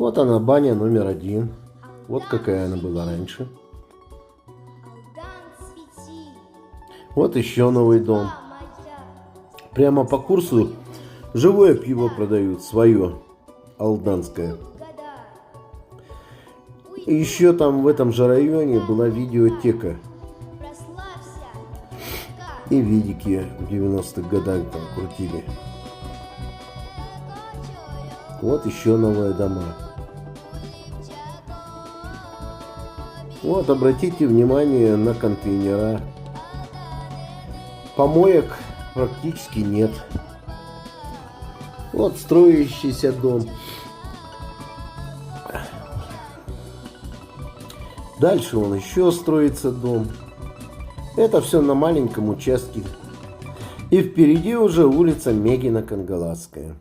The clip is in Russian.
Вот она, баня номер 1. Вот какая она была раньше. Вот еще новый дом. Прямо по курсу живое пиво продают, свое, алданское. И еще там в этом же районе была видеотека. И видики в 90-х годах там крутили. Вот еще новые дома. Вот, обратите внимание на контейнера. Помоек практически нет. Вот строящийся дом. Дальше вон еще строится дом. Это все на маленьком участке. И впереди уже улица Мегина Кангаласская.